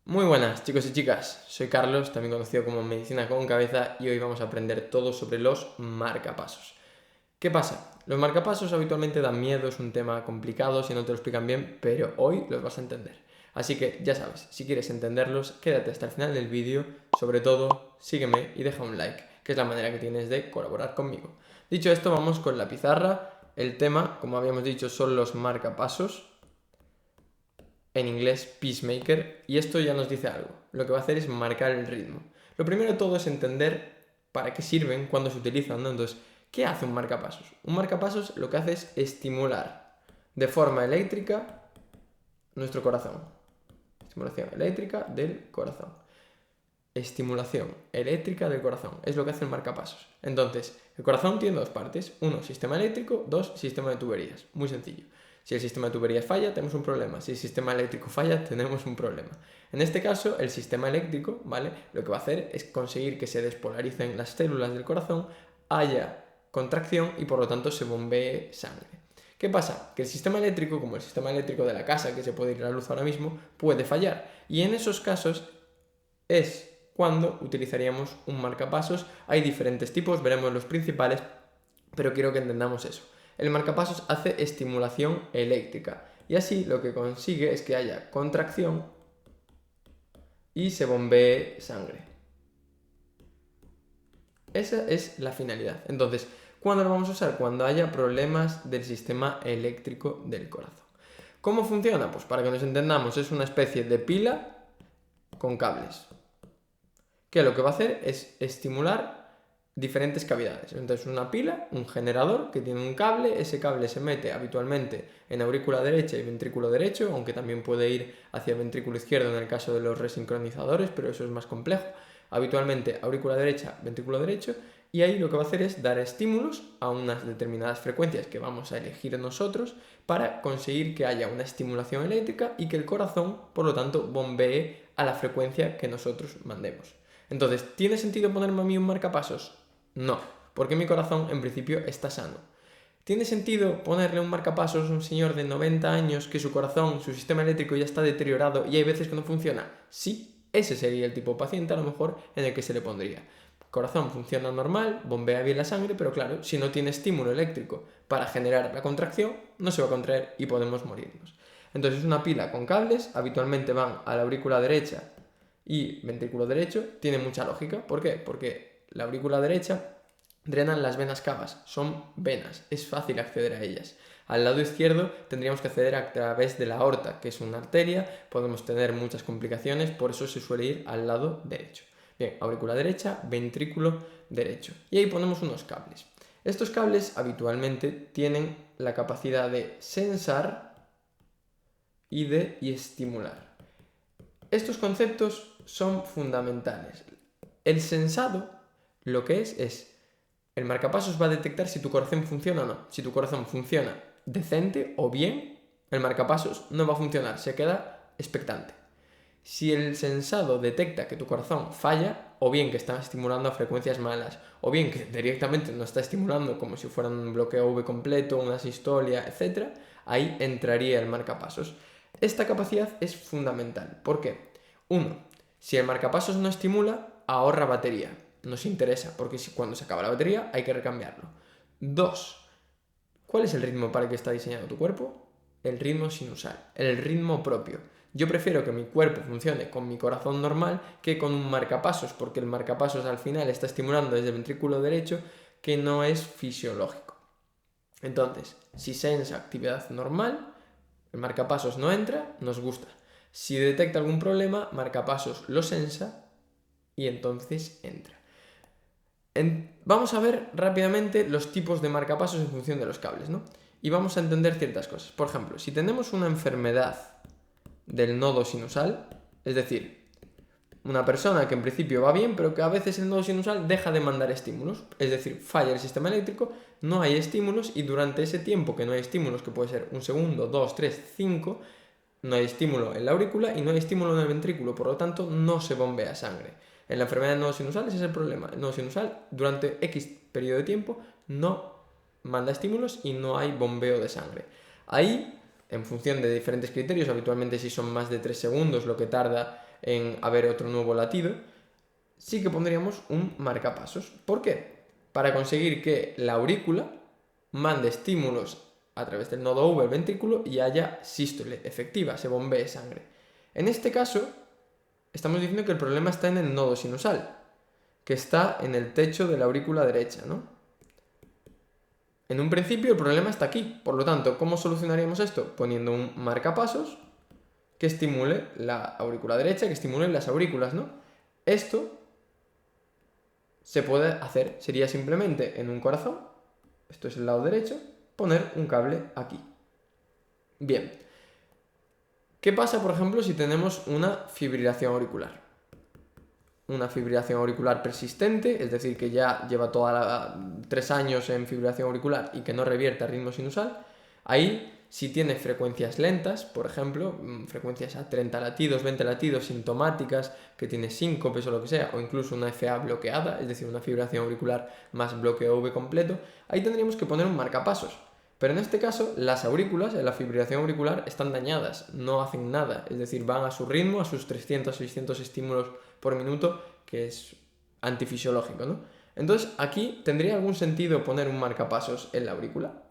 Muy buenas chicos y chicas, soy Carlos, también conocido como Medicina con Cabeza, y hoy vamos a aprender todo sobre los marcapasos. ¿Qué pasa? Los marcapasos habitualmente dan miedo, es un tema complicado si no te lo explican bien, pero hoy los vas a entender. Así que ya sabes, si quieres entenderlos, quédate hasta el final del vídeo, sobre todo sígueme y deja un like, que es la manera que tienes de colaborar conmigo. Dicho esto, vamos con la pizarra. El tema, como habíamos dicho, son los marcapasos, en inglés pacemaker, y esto ya nos dice algo. Lo que va a hacer es marcar el ritmo. Lo primero de todo es entender para qué sirven, cuándo se utilizan, ¿no? Entonces, ¿qué hace un marcapasos? Un marcapasos lo que hace es estimular de forma eléctrica nuestro corazón. Estimulación eléctrica del corazón. Estimulación eléctrica del corazón. Es lo que hace el marcapasos. Entonces, el corazón tiene dos partes. Uno, sistema eléctrico. Dos, sistema de tuberías. Muy sencillo. Si el sistema de tuberías falla, tenemos un problema. Si el sistema eléctrico falla, tenemos un problema. En este caso, el sistema eléctrico, ¿vale? Lo que va a hacer es conseguir que se despolaricen las células del corazón, haya contracción y por lo tanto se bombee sangre. ¿Qué pasa? Que el sistema eléctrico, como el sistema eléctrico de la casa, que se puede ir a la luz ahora mismo, puede fallar. Y en esos casos es cuando utilizaríamos un marcapasos. Hay diferentes tipos, veremos los principales, pero quiero que entendamos eso. El marcapasos hace estimulación eléctrica y así lo que consigue es que haya contracción y se bombee sangre. Esa es la finalidad. Entonces, ¿cuándo lo vamos a usar? Cuando haya problemas del sistema eléctrico del corazón. ¿Cómo funciona? Pues para que nos entendamos, es una especie de pila con cables, que lo que va a hacer es estimular diferentes cavidades. Entonces, una pila, un generador que tiene un cable, ese cable se mete habitualmente en aurícula derecha y ventrículo derecho, aunque también puede ir hacia el ventrículo izquierdo en el caso de los resincronizadores, pero eso es más complejo. Habitualmente aurícula derecha, ventrículo derecho, y ahí lo que va a hacer es dar estímulos a unas determinadas frecuencias que vamos a elegir nosotros para conseguir que haya una estimulación eléctrica y que el corazón, por lo tanto, bombee a la frecuencia que nosotros mandemos. Entonces, ¿tiene sentido ponerme a mí un marcapasos? No, porque mi corazón en principio está sano. ¿Tiene sentido ponerle un marcapasos a un señor de 90 años que su corazón, su sistema eléctrico ya está deteriorado y hay veces que no funciona? Sí, ese sería el tipo de paciente a lo mejor en el que se le pondría. El corazón funciona normal, bombea bien la sangre, pero claro, si no tiene estímulo eléctrico para generar la contracción, no se va a contraer y podemos morirnos. Entonces, una pila con cables habitualmente van a la aurícula derecha y ventrículo derecho, tiene mucha lógica. ¿Por qué? Porque la aurícula derecha drenan las venas cavas, son venas, es fácil acceder a ellas. Al lado izquierdo tendríamos que acceder a través de la aorta, que es una arteria, podemos tener muchas complicaciones, por eso se suele ir al lado derecho. Bien, aurícula derecha, ventrículo derecho. Y ahí ponemos unos cables. Estos cables habitualmente tienen la capacidad de sensar y de estimular. Estos conceptos son fundamentales. El sensado lo que es el marcapasos va a detectar si tu corazón funciona o no. Si tu corazón funciona decente o bien, el marcapasos no va a funcionar, se queda expectante. Si el sensado detecta que tu corazón falla, o bien que está estimulando a frecuencias malas, o bien que directamente no está estimulando como si fuera un bloqueo V completo, una sistolia, etc., ahí entraría el marcapasos. Esta capacidad es fundamental. ¿Por qué? 1. Si el marcapasos no estimula, ahorra batería. Nos interesa, porque cuando se acaba la batería hay que recambiarlo. 2. ¿Cuál es el ritmo para el que está diseñado tu cuerpo? El ritmo sinusal, el ritmo propio. Yo prefiero que mi cuerpo funcione con mi corazón normal que con un marcapasos, porque el marcapasos al final está estimulando desde el ventrículo derecho, que no es fisiológico. Entonces, si sensa actividad normal, el marcapasos no entra, nos gusta. Si detecta algún problema, marcapasos lo sensa y entonces entra. Vamos a ver rápidamente los tipos de marcapasos en función de los cables, ¿no? Y vamos a entender ciertas cosas. Por ejemplo, si tenemos una enfermedad del nodo sinusal, es decir, una persona que en principio va bien, pero que a veces el nodo sinusal deja de mandar estímulos, es decir, falla el sistema eléctrico, no hay estímulos y durante ese tiempo que no hay estímulos, que puede ser un segundo, 2, 3, 5, no hay estímulo en la aurícula y no hay estímulo en el ventrículo, por lo tanto no se bombea sangre. En la enfermedad de nodo sinusal ese es el problema. El nodo sinusal durante X periodo de tiempo no manda estímulos y no hay bombeo de sangre. Ahí, en función de diferentes criterios, habitualmente si son más de 3 segundos lo que tarda en haber otro nuevo latido, sí que pondríamos un marcapasos. ¿Por qué? Para conseguir que la aurícula mande estímulos a través del nodo V al ventrículo y haya sístole efectiva, se bombee sangre. En este caso, estamos diciendo que el problema está en el nodo sinusal, que está en el techo de la aurícula derecha, ¿no? En un principio el problema está aquí, por lo tanto, ¿cómo solucionaríamos esto? Poniendo un marcapasos que estimule la aurícula derecha, que estimule las aurículas, ¿no? Esto se puede hacer, sería simplemente en un corazón, esto es el lado derecho, poner un cable aquí. Bien, ¿qué pasa, por ejemplo, si tenemos una fibrilación auricular? Una fibrilación auricular persistente, es decir, que ya lleva 3 años en fibrilación auricular y que no revierte a ritmo sinusal. Ahí, si tiene frecuencias lentas, por ejemplo, frecuencias a 30 latidos, 20 latidos, sintomáticas, que tiene síncopes o lo que sea, o incluso una FA bloqueada, es decir, una fibrilación auricular más bloqueo V completo, ahí tendríamos que poner un marcapasos. Pero en este caso, las aurículas en la fibrilación auricular están dañadas, no hacen nada, es decir, van a su ritmo, a sus 300-600 estímulos por minuto, que es antifisiológico, ¿no? Entonces, ¿aquí tendría algún sentido poner un marcapasos en la aurícula?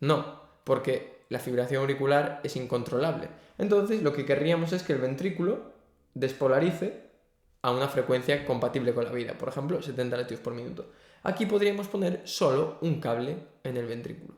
No, porque la fibrilación auricular es incontrolable. Entonces, lo que querríamos es que el ventrículo despolarice a una frecuencia compatible con la vida, por ejemplo, 70 latidos por minuto. Aquí podríamos poner solo un cable en el ventrículo.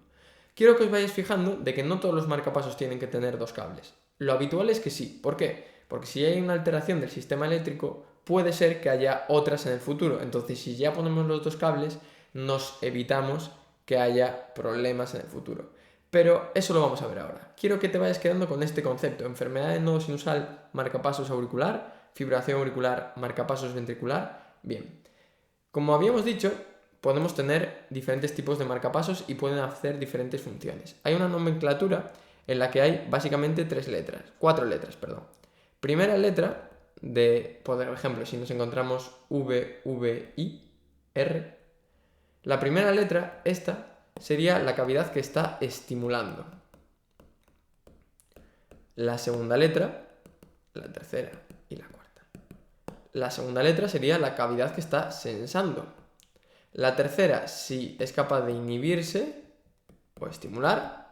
Quiero que os vayáis fijando de que no todos los marcapasos tienen que tener 2 cables. Lo habitual es que sí. ¿Por qué? Porque si hay una alteración del sistema eléctrico, puede ser que haya otras en el futuro. Entonces, si ya ponemos los 2 cables, nos evitamos que haya problemas en el futuro. Pero eso lo vamos a ver ahora. Quiero que te vayas quedando con este concepto. Enfermedad del nodo sinusal, marcapasos auricular, fibrilación auricular, marcapasos ventricular. Bien. Como habíamos dicho, podemos tener diferentes tipos de marcapasos y pueden hacer diferentes funciones. Hay una nomenclatura en la que hay básicamente 4 letras, perdón. Primera letra por ejemplo, si nos encontramos V, V, I, R, la primera letra, esta, sería la cavidad que está estimulando. La segunda letra, la tercera y la cuarta. La segunda letra sería la cavidad que está sensando. La tercera, si es capaz de inhibirse o estimular.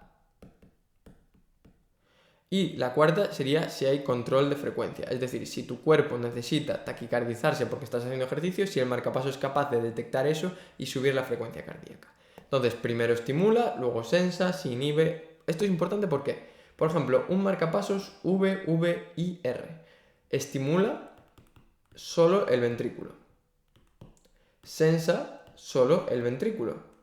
Y la cuarta sería si hay control de frecuencia, es decir, si tu cuerpo necesita taquicardizarse porque estás haciendo ejercicio, si el marcapaso es capaz de detectar eso y subir la frecuencia cardíaca. Entonces, primero estimula, luego sensa, se inhibe. Esto es importante porque, por ejemplo, un marcapasos VVIR estimula solo el ventrículo, sensa solo el ventrículo.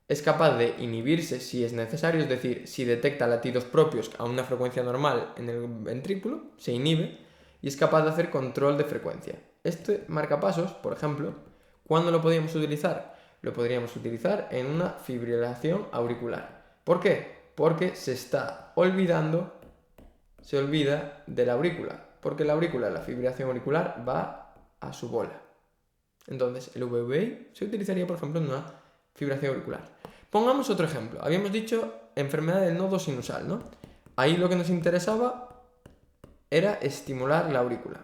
Es capaz de inhibirse si es necesario, es decir, si detecta latidos propios a una frecuencia normal en el ventrículo, se inhibe y es capaz de hacer control de frecuencia. Este marcapasos, por ejemplo, ¿cuándo lo podríamos utilizar? Lo podríamos utilizar en una fibrilación auricular. ¿Por qué? Porque se olvida de la aurícula, porque la aurícula, la fibrilación auricular, va a su bola. Entonces, el VVI se utilizaría, por ejemplo, en una fibrilación auricular. Pongamos otro ejemplo. Habíamos dicho enfermedad del nodo sinusal, ¿no? Ahí lo que nos interesaba era estimular la aurícula.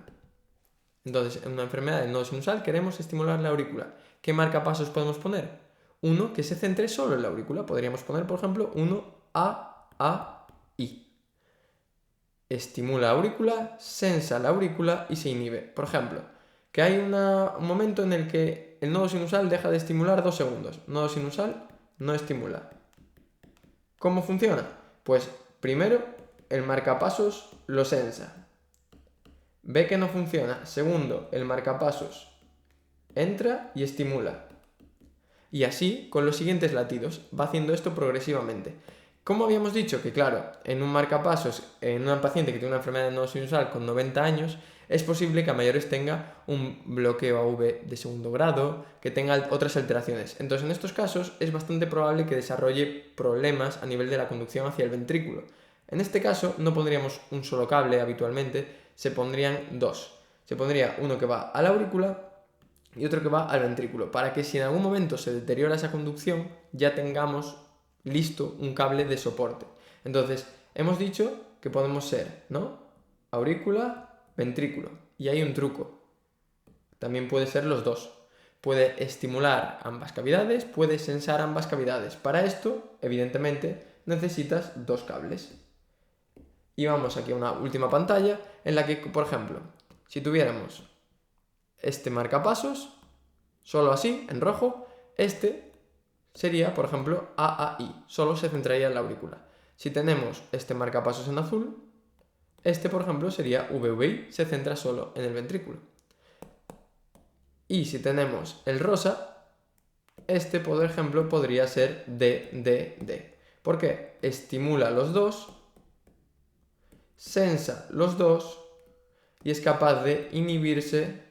Entonces, en una enfermedad del nodo sinusal queremos estimular la aurícula. ¿Qué marcapasos podemos poner? Uno que se centre solo en la aurícula. Podríamos poner, por ejemplo, uno I. Estimula la aurícula, sensa la aurícula y se inhibe. Por ejemplo, que hay un momento en el que el nodo sinusal deja de estimular 2 segundos. Nodo sinusal no estimula. ¿Cómo funciona? Pues primero el marcapasos lo sensa. Ve que no funciona. Segundo, el marcapasos entra y estimula. Y así con los siguientes latidos. Va haciendo esto progresivamente. Como habíamos dicho que, claro, en un marcapasos, en una paciente que tiene una enfermedad de nodo sinusal con 90 años, es posible que a mayores tenga un bloqueo AV de segundo grado, que tenga otras alteraciones. Entonces, en estos casos, es bastante probable que desarrolle problemas a nivel de la conducción hacia el ventrículo. En este caso, no pondríamos un solo cable habitualmente, se pondrían 2. Se pondría uno que va a la aurícula y otro que va al ventrículo, para que si en algún momento se deteriora esa conducción, ya tengamos listo un cable de soporte. Entonces, hemos dicho que podemos ser, ¿no? Aurícula, ventrículo. Y hay un truco. También puede ser los dos. Puede estimular ambas cavidades, puede sensar ambas cavidades. Para esto, evidentemente, necesitas dos cables. Y vamos aquí a una última pantalla en la que, por ejemplo, si tuviéramos este marcapasos, solo así, en rojo, este sería, por ejemplo, AAI, solo se centraría en la aurícula. Si tenemos este marcapasos en azul, este, por ejemplo, sería VVI, se centra solo en el ventrículo. Y si tenemos el rosa, este, por ejemplo, podría ser DDD. ¿Por qué? Estimula los dos, sensa los dos y es capaz de inhibirse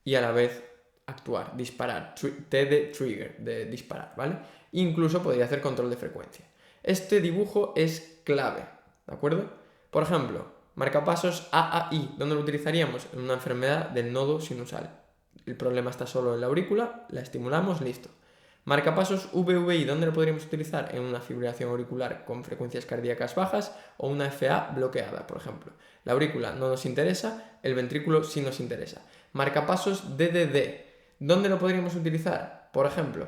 y a la vez actuar, disparar. T de trigger, de disparar, ¿vale? Incluso podría hacer control de frecuencia. Este dibujo es clave, ¿de acuerdo? Por ejemplo, marcapasos AAI, ¿dónde lo utilizaríamos? En una enfermedad del nodo sinusal. El problema está solo en la aurícula, la estimulamos, listo. Marcapasos VVI, ¿dónde lo podríamos utilizar? En una fibrilación auricular con frecuencias cardíacas bajas o una FA bloqueada, por ejemplo. La aurícula no nos interesa, el ventrículo sí nos interesa. Marcapasos DDD, ¿dónde lo podríamos utilizar? Por ejemplo,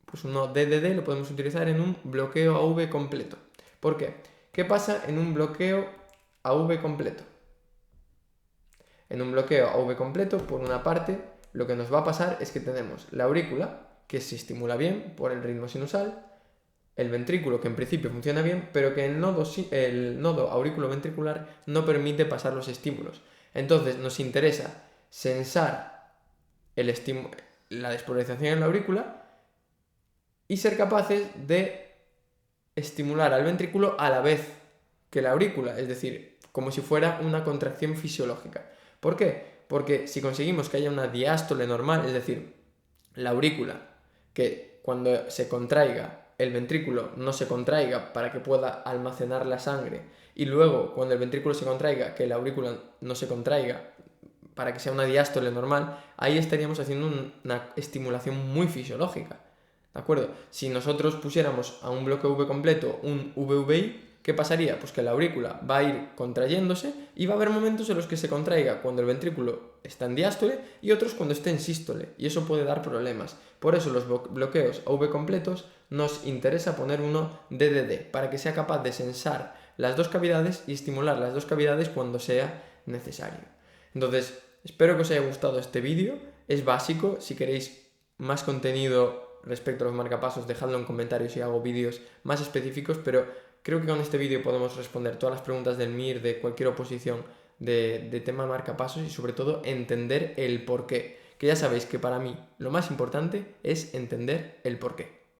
pues uno DDD lo podemos utilizar en un bloqueo AV completo. ¿Por qué? ¿Qué pasa en un bloqueo AV completo? En un bloqueo AV completo, por una parte, lo que nos va a pasar es que tenemos la aurícula, que se estimula bien por el ritmo sinusal, el ventrículo, que en principio funciona bien, pero que el nodo auriculoventricular no permite pasar los estímulos. Entonces nos interesa sensar la despolarización en la aurícula y ser capaces de estimular al ventrículo a la vez que la aurícula, es decir, como si fuera una contracción fisiológica. ¿Por qué? Porque si conseguimos que haya una diástole normal, es decir, la aurícula, que cuando se contraiga el ventrículo no se contraiga para que pueda almacenar la sangre, y luego cuando el ventrículo se contraiga, que la aurícula no se contraiga para que sea una diástole normal, ahí estaríamos haciendo una estimulación muy fisiológica, ¿de acuerdo? Si nosotros pusiéramos a un bloque V completo un VVI, ¿qué pasaría? Pues que la aurícula va a ir contrayéndose y va a haber momentos en los que se contraiga cuando el ventrículo está en diástole y otros cuando esté en sístole, y eso puede dar problemas. Por eso los bloqueos AV completos nos interesa poner uno DDD, para que sea capaz de sensar las dos cavidades y estimular las dos cavidades cuando sea necesario. Entonces, espero que os haya gustado este vídeo, es básico. Si queréis más contenido respecto a los marcapasos, dejadlo en comentarios y hago vídeos más específicos, pero creo que con este vídeo podemos responder todas las preguntas del MIR, de cualquier oposición de tema marcapasos y sobre todo entender el porqué. Que ya sabéis que para mí lo más importante es entender el porqué.